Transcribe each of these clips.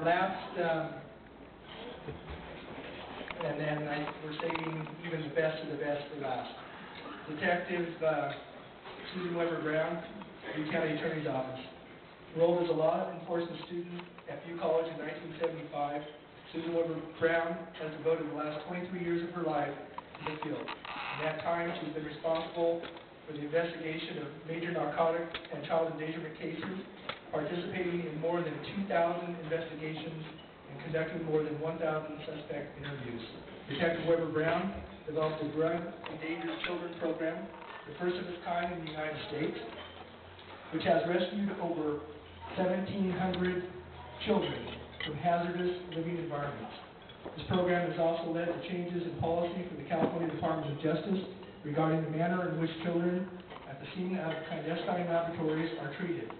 last, we're saving even the best of the best for last. Detective Susan Weber Brown, Butte County Attorney's Office. Enrolled as a law enforcement student at Butte College in 1975, Susan Weber Brown has devoted the last 23 years of her life to the field. In that time, she's been responsible for the investigation of major narcotic and child endangerment cases, participating in more than 2,000 investigations and conducting more than 1,000 suspect interviews. Detective Weber Brown developed a drug endangered children program, the first of its kind in the United States, which has rescued over 1,700 children from hazardous living environments. This program has also led to changes in policy for the California Department of Justice regarding the manner in which children at the scene of clandestine laboratories are treated.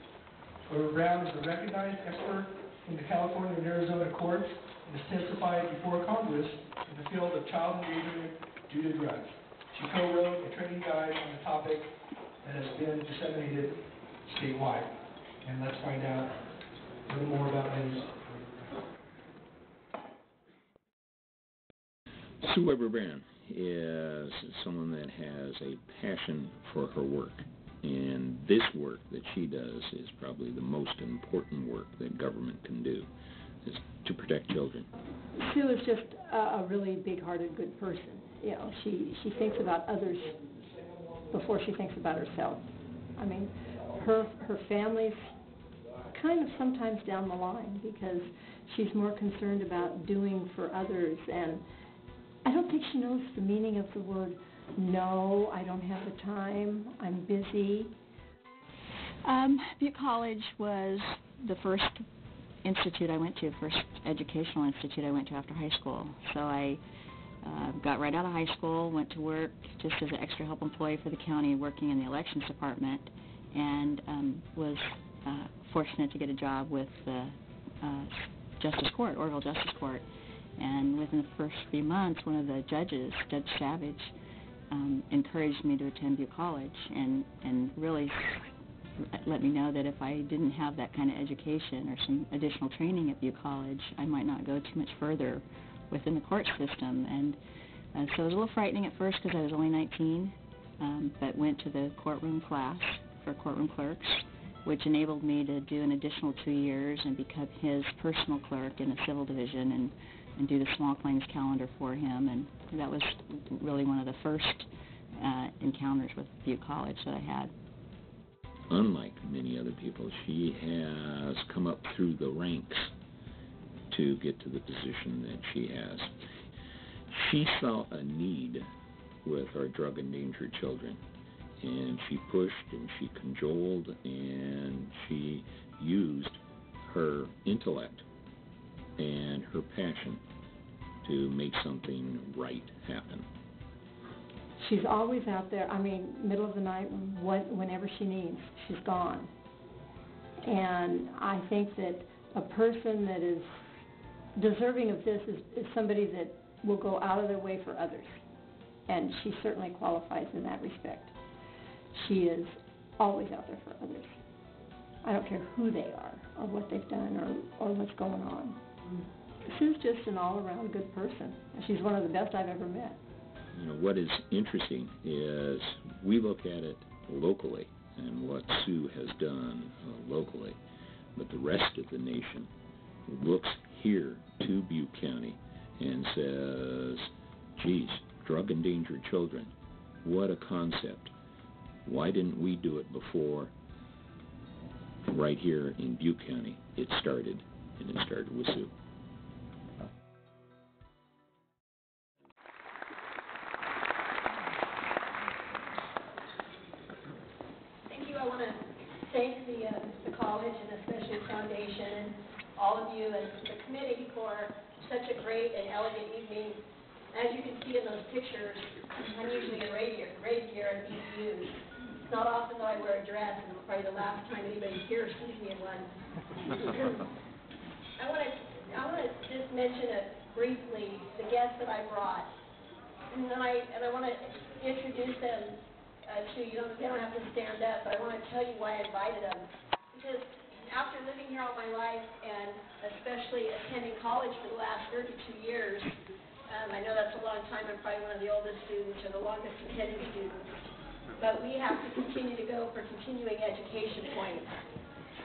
Weber Brown is a recognized expert in the California and Arizona courts and has testified before Congress in the field of child endangerment due to drugs. She co-wrote a training guide on the topic that has been disseminated statewide. And let's find out a little more about Liz. Sue Weber Brown is someone that has a passion for her work. And this work that she does is probably the most important work that government can do, is to protect children. Sue is just a really big-hearted, good person. You know, she thinks about others before she thinks about herself. I mean, her family's kind of sometimes down the line because she's more concerned about doing for others, and I don't think she knows the meaning of the word no. I don't have the time, I'm busy. Butte College was the first institute I went to, first educational institute I went to after high school. So I got right out of high school, went to work just as an extra help employee for the county working in the elections department, and was fortunate to get a job with the Justice Court, Orville Justice Court. And within the first few months, one of the judges, Judge Savage, encouraged me to attend Butte College and really let me know that if I didn't have that kind of education or some additional training at Butte College, I might not go too much further within the court system. And so it was a little frightening at first because I was only 19, but went to the courtroom class for courtroom clerks, which enabled me to do an additional 2 years and become his personal clerk in the civil division and do the small claims calendar for him. And that was really one of the first encounters with Butte College that I had. Unlike many other people, she has come up through the ranks to get to the position that she has. She saw a need with our drug-endangered children, and she pushed and she cajoled and she used her intellect and her passion to make something right happen. She's always out there. I mean, middle of the night, whenever she needs, she's gone. And I think that a person that is deserving of this is somebody that will go out of their way for others. And she certainly qualifies in that respect. She is always out there for others. I don't care who they are or what they've done or what's going on. Sue's just an all-around good person. She's one of the best I've ever met. You know, what is interesting is we look at it locally and what Sue has done locally, but the rest of the nation looks here to Butte County and says, geez, drug-endangered children, what a concept. Why didn't we do it before? Right here in Butte County, it started, and it started with Sue. Thank you. I want to thank the college and especially the foundation and all of you and the committee for such a great and elegant evening. As you can see in those pictures, I'm usually in raid gear at BCUs. It's not often that I wear a dress, and it's probably the last time anybody here sees me in one. I want to just mention briefly the guests that I brought, and I want to introduce them to you. They don't have to stand up, but I want to tell you why I invited them. Because after living here all my life, and especially attending college for the last 32 years, I know that's a long time. I'm probably one of the oldest students or the longest attending students. But we have to continue to go for continuing education points.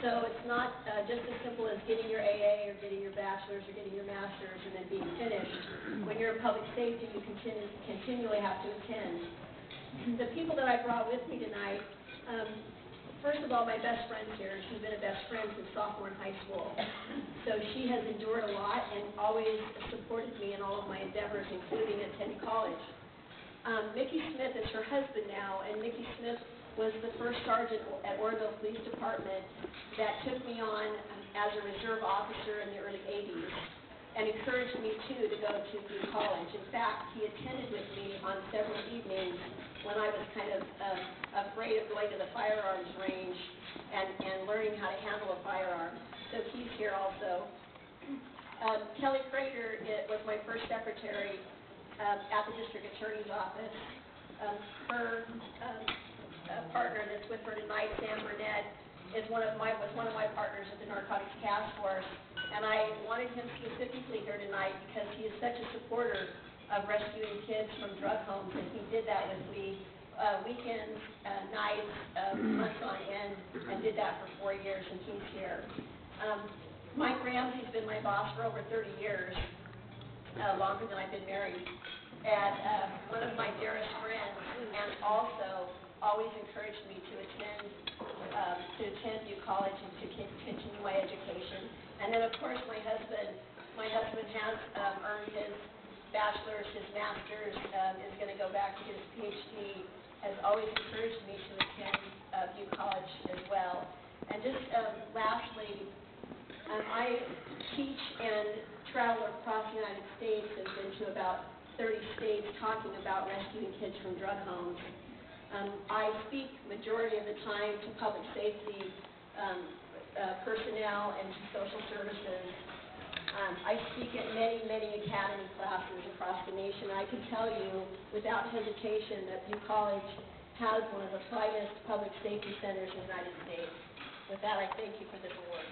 So it's not just as simple as getting your AA or getting your bachelor's or getting your master's and then being finished. When you're in public safety, you continually have to attend. The people that I brought with me tonight, first of all, my best friend's here. She's been a best friend since sophomore in high school. So she has endured a lot and always supported me in all of my endeavors, including attending college. Mickey Smith is her husband now, and Mickey Smith was the first sergeant at Orville Police Department that took me on as a reserve officer in the early 80s and encouraged me, too, to go to Butte College. In fact, he attended with me on several evenings when I was kind of afraid of going to the firearms range and learning how to handle a firearm. So he's here also. Kelly Prater was my first secretary at the district attorney's office. Her partner that's with her tonight, Sam Burnett, was one of my partners at the Narcotics Task Force, and I wanted him specifically here tonight because he is such a supporter of rescuing kids from drug homes, and he did that with me weekends, nights, months on end, and did that for 4 years, and he's here. Mike Ramsey's been my boss for over 30 years, longer than I've been married, and one of my dearest friends, and also always encouraged me to attend Butte College and to continue my education. And then, of course, my husband has earned his bachelor's, his master's, is going to go back to get his PhD, has always encouraged me to attend Butte College as well. And just lastly, I teach and travel across the United States and been to about 30 states talking about rescuing kids from drug homes. I speak majority of the time to public safety personnel and to social services. I speak at many, many academy classes across the nation. I can tell you without hesitation that Butte College has one of the finest public safety centers in the United States. With that, I thank you for this award.